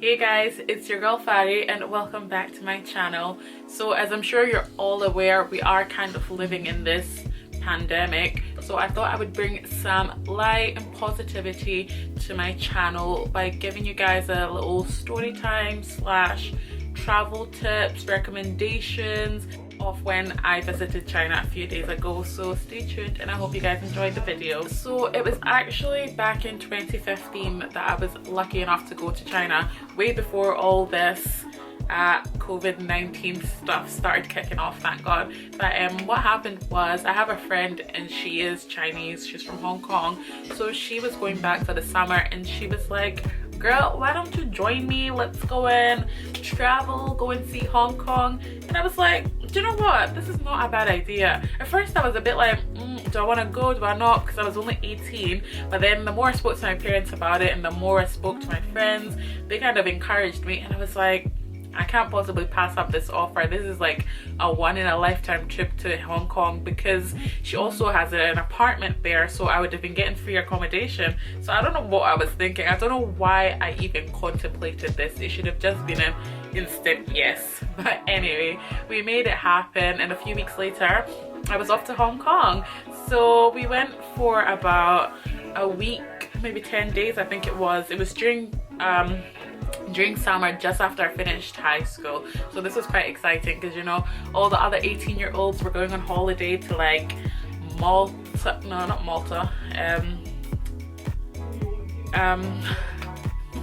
Hey guys, it's your girl Fari and welcome back to my channel. So as I'm sure you're all aware, we are kind of living in this pandemic, so I thought I would bring some light and positivity to my channel by giving you guys a little story time slash travel tips, recommendations of when I visited China a few days ago. So stay tuned and I hope you guys enjoyed the video. So it was actually back in 2015 that I was lucky enough to go to China, way before all this COVID-19 stuff started kicking off, thank God. But what happened was, I have a friend and she is Chinese, she's from Hong Kong, so she was going back for the summer and she was like, girl, why don't you join me, let's go and travel, go and see Hong Kong. And I was like, do you know what, this is not a bad idea. At first I was a bit like, do I want to go, do I not, because I was only 18. But then the more I spoke to my parents about it and the more I spoke to my friends, they kind of encouraged me, and I was like, I can't possibly pass up this offer. This is like a one-in-a-lifetime trip to Hong Kong, because she also has an apartment there, so I would have been getting free accommodation. So I don't know what I was thinking. I don't know why I even contemplated this. It should have just been an instant yes. But anyway, we made it happen, and a few weeks later I was off to Hong Kong. So we went for about a week, maybe 10 days I think it was. It was during summer, just after I finished high school. So this was quite exciting because, you know, all the other 18-year-olds were going on holiday to like Malta, no, not Malta,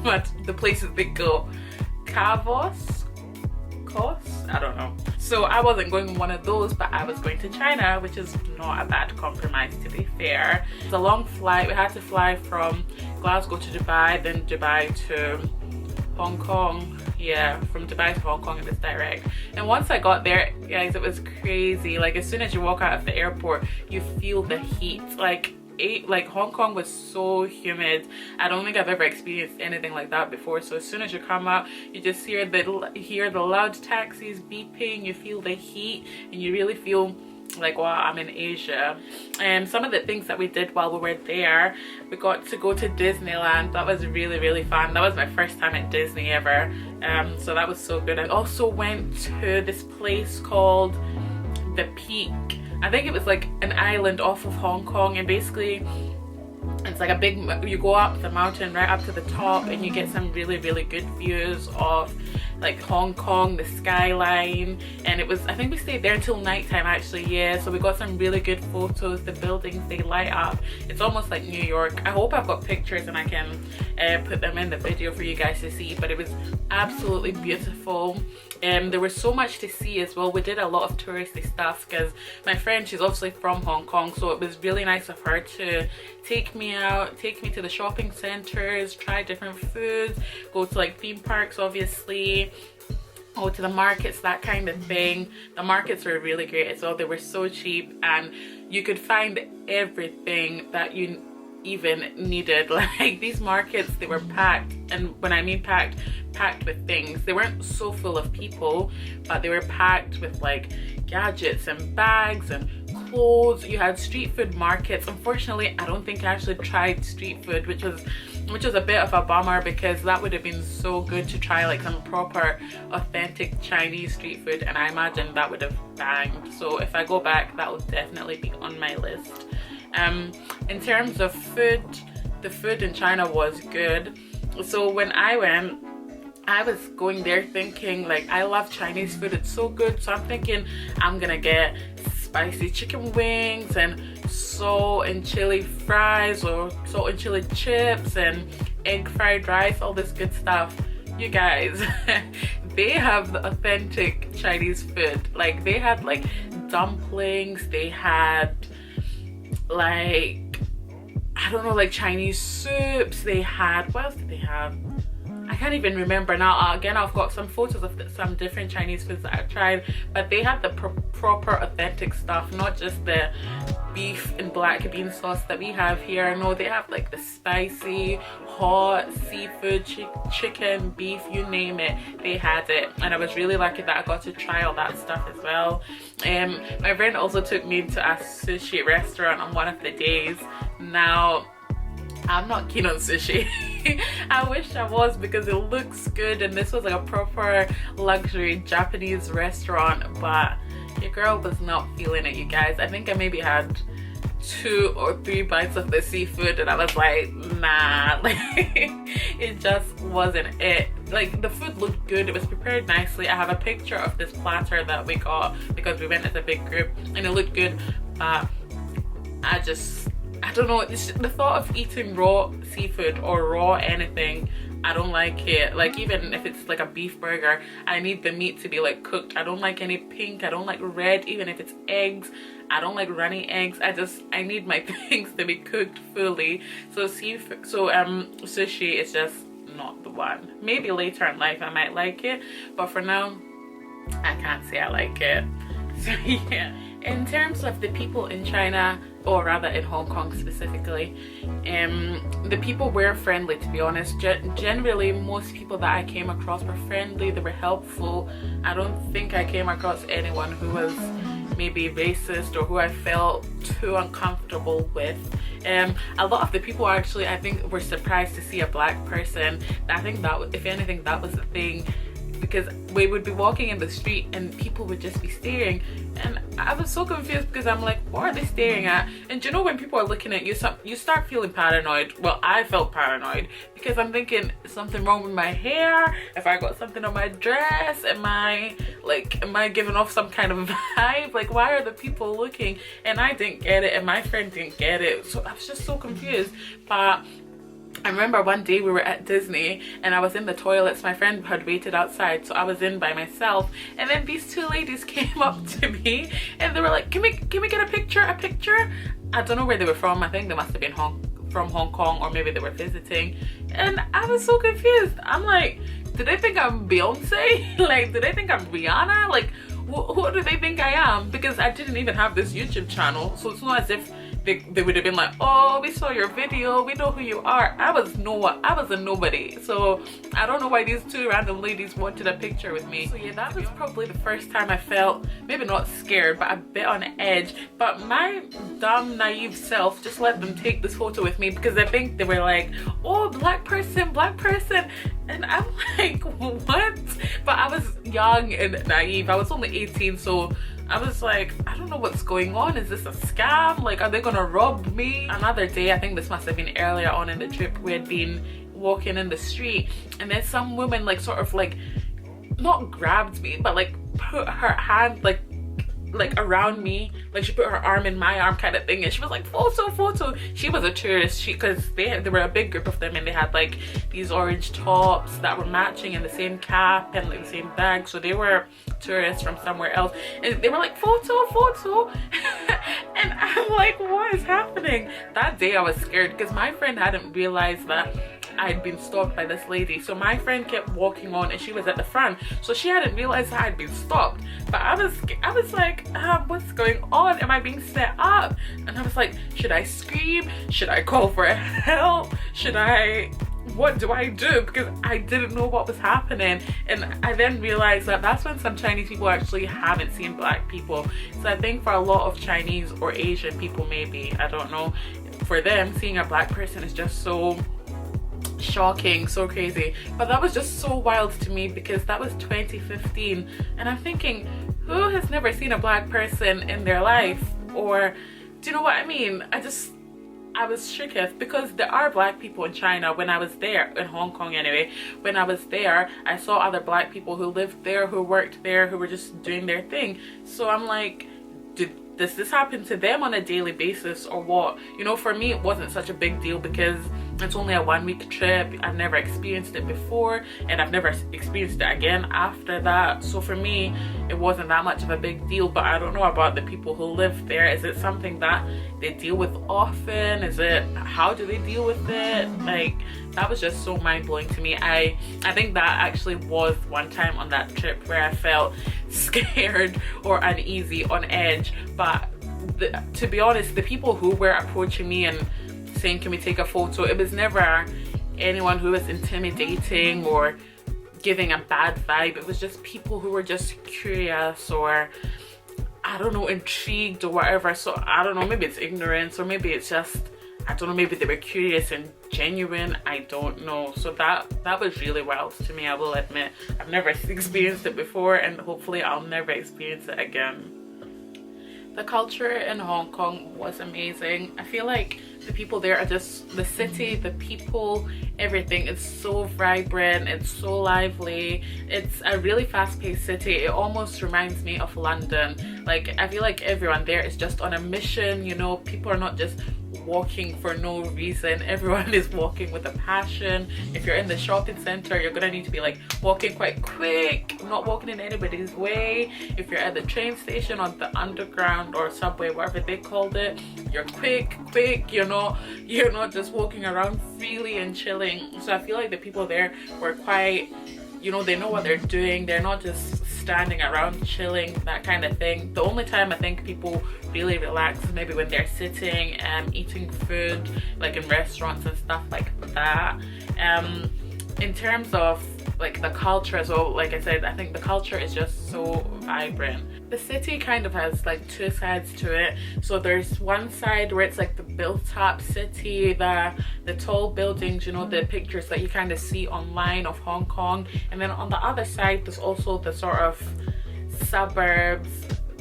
what the places they go, I don't know. So I wasn't going on one of those, but I was going to China, which is not a bad compromise, to be fair. It's a long flight. We had to fly from Glasgow to Dubai, then Dubai to Hong Kong. Yeah, from Dubai to Hong Kong, it was direct. And once I got there, guys, it was crazy. Like, as soon as you walk out of the airport, you feel the heat. Like Hong Kong was so humid. I don't think I've ever experienced anything like that before. So as soon as you come out, you just hear the loud taxis beeping, you feel the heat, and you really feel like, wow, I'm in Asia. And some of the things that we did while we were there, we got to go to Disneyland. That was really fun. That was my first time at Disney ever, so that was so good. I also went to this place called The Peak. I think it was like an island off of Hong Kong, and basically it's like a big, you go up the mountain right up to the top and you get some really good views of like Hong Kong, the skyline. And it was, I think we stayed there until nighttime actually, yeah, so we got some really good photos. The buildings, they light up, it's almost like New York. I hope I've got pictures and I can put them in the video for you guys to see, but it was absolutely beautiful. There was so much to see as well. We did a lot of touristy stuff because my friend, she's obviously from Hong Kong, so it was really nice of her to take me out, take me to the shopping centers, try different foods, go to like theme parks obviously, go to the markets, that kind of thing. The markets were really great as well. They were so cheap and you could find everything that you even needed. Like, these markets, they were packed, and when I mean packed with things. They weren't so full of people, but they were packed with like gadgets and bags and clothes. You had street food markets. Unfortunately, I don't think I actually tried street food, which was a bit of a bummer, because that would have been so good to try like some proper authentic Chinese street food, and I imagine that would have banged. So if I go back, that will definitely be on my list. In terms of food, the food in China was good. So when I went, I was going there thinking like, I love Chinese food, it's so good. So I'm thinking I'm gonna get spicy chicken wings and salt and chili fries, or salt and chili chips and egg fried rice, all this good stuff. You guys, they have the authentic Chinese food. Like, they had like dumplings, they had like, I don't know, like Chinese soups, they had, what else did they have? I can't even remember now. Again, I've got some photos of some different Chinese foods that I've tried, but they had the proper authentic stuff, not just the beef and black bean sauce that we have here. No, they have like the spicy, hot seafood, chicken, beef, you name it, they had it. And I was really lucky that I got to try all that stuff as well. My friend also took me to a sushi restaurant on one of the days. Now, I'm not keen on sushi. I wish I was, because it looks good and this was like a proper luxury Japanese restaurant, but your girl was not feeling it, you guys. I think I maybe had 2 or 3 bites of the seafood and I was like, nah, like it just wasn't it. Like the food looked good, it was prepared nicely. I have a picture of this platter that we got because we went as a big group and it looked good, but I don't know, the thought of eating raw seafood or raw anything, I don't like it. Like even if it's like a beef burger, I need the meat to be like cooked. I don't like any pink, I don't like red. Even if it's eggs, I don't like runny eggs. I need my things to be cooked fully. So sushi is just not the one. Maybe later in life I might like it, but for now I can't say I like it. So yeah, in terms of the people in China, or rather in Hong Kong specifically, the people were friendly, to be honest. Generally most people that I came across were friendly, they were helpful. I don't think I came across anyone who was maybe racist or who I felt too uncomfortable with. A lot of the people actually, I think, were surprised to see a black person. I think that, if anything, that was the thing, because we would be walking in the street and people would just be staring, and I was so confused because I'm like, what are they staring at? And do you know, when people are looking at you, you start feeling paranoid. Well, I felt paranoid because I'm thinking, is something wrong with my hair? If I got something on my dress, am I giving off some kind of vibe? Like, why are the people looking? And I didn't get it and my friend didn't get it, so I was just so confused. But I remember one day we were at Disney and I was in the toilets. My friend had waited outside, so I was in by myself, and then these 2 ladies came up to me and they were like, can we get a picture? I don't know where they were from. I think they must have been from Hong Kong, or maybe they were visiting, and I was so confused. I'm like, do they think I'm Beyonce? Like, do they think I'm Rihanna? Like, who do they think I am? Because I didn't even have this YouTube channel, so it's not as if they would have been like, oh, we saw your video, we know who you are. I was a nobody. So I don't know why these 2 random ladies wanted a picture with me. So yeah, that was probably the first time I felt, maybe not scared, but a bit on edge. But my dumb naive self just let them take this photo with me, because I think they were like, oh, black person, and I'm like, what? But I was young and naive. I was only 18, so I was like, I don't know what's going on. Is this a scam? Like, are they gonna rob me? Another day, I think this must have been earlier on in the trip, we had been walking in the street and then some woman like sort of like, not grabbed me, but like put her hand like around me, like she put her arm in my arm kind of thing, and she was like, photo. She was a tourist, because they were a big group of them and they had like these orange tops that were matching and the same cap and like the same bag, so they were tourists from somewhere else, and they were like, photo. And I'm like, what is happening? That day I was scared because my friend hadn't realized that I'd been stalked by this lady. So my friend kept walking on and she was at the front, so she hadn't realized that I'd been stalked. But I was like, what's going on? Am I being set up? And I was like, should I scream? Should I call for help? What do I do? Because I didn't know what was happening. And I then realized that that's when some Chinese people actually haven't seen black people. So I think for a lot of Chinese or Asian people, maybe, I don't know, for them seeing a black person is just so shocking, so crazy. But that was just so wild to me because that was 2015, and I'm thinking, who has never seen a black person in their life? Or do you know what I mean? I was shook because there are black people in China. When I was there, in Hong Kong anyway, when I was there, I saw other black people who lived there, who worked there, who were just doing their thing. So I'm like, does this happen to them on a daily basis or what? You know, for me it wasn't such a big deal because it's only a 1-week trip. I've never experienced it before and I've never experienced it again after that. So for me it wasn't that much of a big deal. But I don't know about the people who live there. Is it something that they deal with often? How do they deal with it? Like, that was just so mind-blowing to me. I think that actually was one time on that trip where I felt scared or uneasy, on edge. But to be honest, the people who were approaching me and saying, can we take a photo, it was never anyone who was intimidating or giving a bad vibe. It was just people who were just curious or, I don't know, intrigued or whatever. So I don't know, maybe it's ignorance or maybe it's just, I don't know, maybe they were curious and genuine, I don't know. So that was really wild to me, I will admit. I've never experienced it before, and hopefully I'll never experience it again. The culture in Hong Kong was amazing. I feel like the people there are just, the city, the people, everything is so vibrant, it's so lively. It's a really fast-paced city. It almost reminds me of London. Like, I feel like everyone there is just on a mission, you know. People are not just walking for no reason. Everyone is walking with a passion. If you're in the shopping center, you're gonna need to be like walking quite quick, not walking in anybody's way. If you're at the train station, on the underground or subway, whatever they called it, you're quick, you're not just walking around freely and chilling. So I feel like the people there were quite, you know, they know what they're doing. They're not just standing around chilling, that kind of thing. The only time I think people really relax is maybe when they're sitting and eating food, like in restaurants and stuff like that. In terms of like the culture as well, like I said, I think the culture is just so vibrant. The city kind of has like two sides to it. So there's one side where it's like the built-up city, the tall buildings, you know, the pictures that you kind of see online of Hong Kong. And then on the other side, there's also the sort of suburbs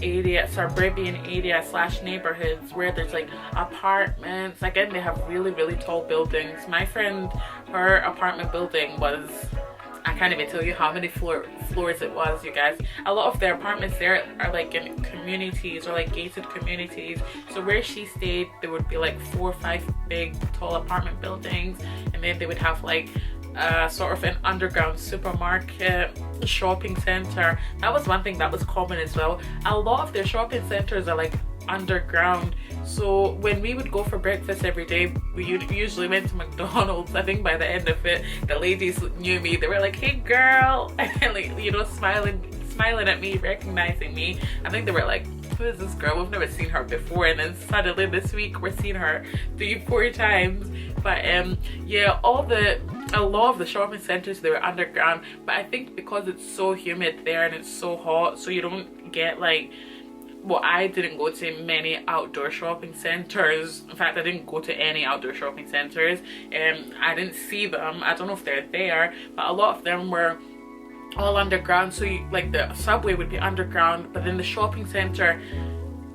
area, suburban area / neighborhoods where there's like apartments. Again, they have really tall buildings. My friend, her apartment building was, I can't even tell you how many floors it was, you guys. A lot of their apartments there are like in communities or like gated communities. So where she stayed, there would be like 4 or 5 big tall apartment buildings, and then they would have like sort of an underground supermarket, shopping center. That was one thing that was common as well. A lot of their shopping centers are like underground. So when we would go for breakfast every day, we usually went to McDonald's. I think by the end of it, the ladies knew me. They were like, "Hey girl," and like, you know, smiling at me, recognizing me. I think they were like, "Who is this girl? We've never seen her before." And then suddenly this week we're seeing her 3-4 times. But yeah, a lot of the shopping centers, they were underground. But I think because it's so humid there and it's so hot, so you don't get like, well, I didn't go to many outdoor shopping centers. In fact, I didn't go to any outdoor shopping centers. I didn't see them. I don't know if they're there, but a lot of them were all underground. So like the subway would be underground, but then the shopping center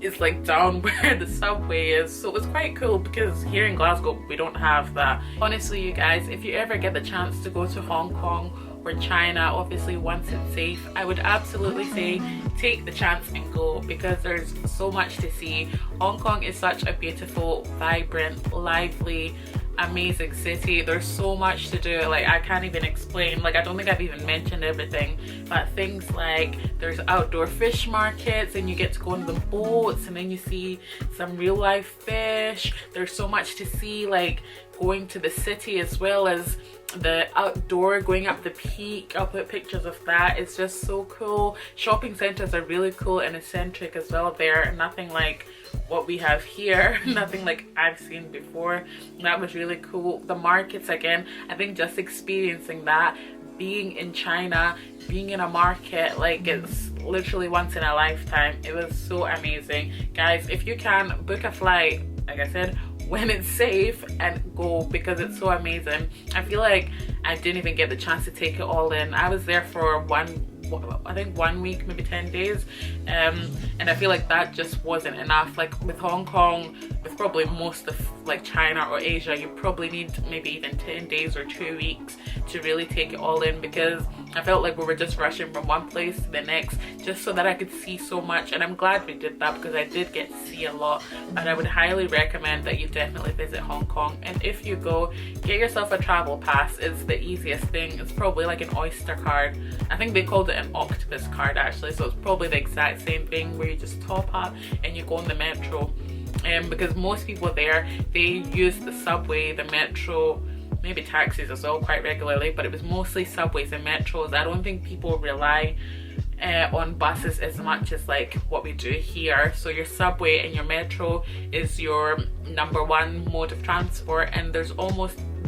is like down where the subway is. So it was quite cool, because here in Glasgow we don't have that. Honestly, you guys, if you ever get the chance to go to Hong Kong or China, obviously once it's safe, I would absolutely say take the chance and go, because there's so much to see. Hong Kong is such a beautiful, vibrant, lively, amazing city. There's so much to do, like I can't even explain. Like I don't think I've even mentioned everything, but things like there's outdoor fish markets, and you get to go on the boats, and then you see some real life fish. There's so much to see, like going to the city as well as the outdoor, going up the peak. I'll put pictures of that. It's just so cool. Shopping centers are really cool and eccentric as well there. Nothing like what we have here, nothing like I've seen before. That was really cool. The markets, again, I think just experiencing that, being in China, being in a market, like it's literally once in a lifetime. It was so amazing. Guys, if you can, book a flight, like I said, when it's safe, and go, because it's so amazing. I feel like I didn't even get the chance to take it all in. I was there for I think 1 week, maybe 10 days, and I feel like that just wasn't enough. Like with Hong Kong, with probably most of like China or Asia, you probably need maybe even 10 days or 2 weeks to really take it all in, because I felt like we were just rushing from one place to the next just so that I could see so much. And I'm glad we did that, because I did get to see a lot. And I would highly recommend that you definitely visit Hong Kong. And if you go, get yourself a travel pass. It's the easiest thing. It's probably like an Oyster card. I think they called it an octopus card actually, so it's probably the exact same thing, where you just top up and you go on the metro. Because most people there, they use the subway, the metro, maybe taxis as well quite regularly, but it was mostly subways and metros. I don't think people rely on buses as much as like what we do here. So your subway and your metro is your #1 mode of transport, and there's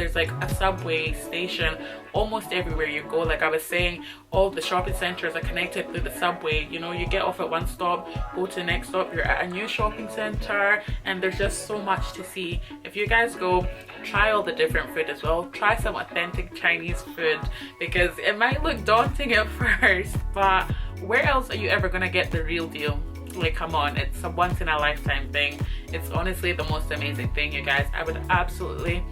there's like a subway station almost everywhere you go. Like I was saying, all the shopping centers are connected through the subway. You know, you get off at one stop, go to the next stop, you're at a new shopping center, and there's just so much to see. If you guys go, try all the different food as well. Try some authentic Chinese food, because it might look daunting at first, but where else are you ever gonna get the real deal? Like, come on, it's a once in a lifetime thing. It's honestly the most amazing thing, you guys. I would absolutely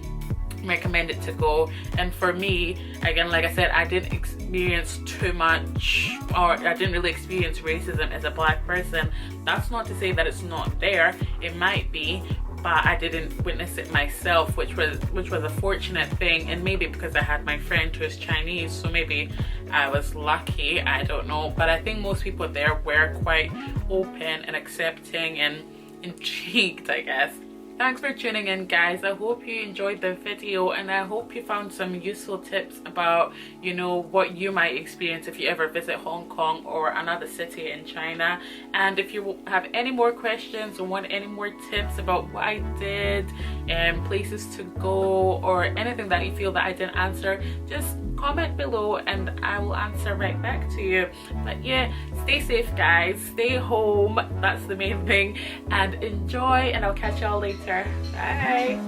recommend it to go. And for me, again, like I said, I didn't experience too much, or I didn't really experience racism as a black person. That's not to say that it's not there. It might be, but I didn't witness it myself, which was a fortunate thing. And maybe because I had my friend who is Chinese, so maybe I was lucky, I don't know. But I think most people there were quite open and accepting and intrigued, I guess. Thanks for tuning in, guys. I hope you enjoyed the video, and I hope you found some useful tips about, you know, what you might experience if you ever visit Hong Kong or another city in China. And if you have any more questions or want any more tips about what I did and places to go, or anything that you feel that I didn't answer, just comment below and I will answer right back to you. But yeah, stay safe, guys. Stay home, that's the main thing, and enjoy, and I'll catch y'all later. Bye.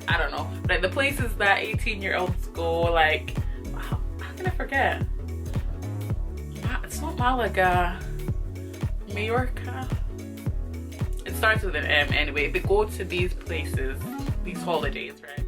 I don't know, like the places that 18-year-olds go, like, how can I forget? It's not Malaga, Mallorca. It starts with an M anyway. They go to these places, these holidays, right?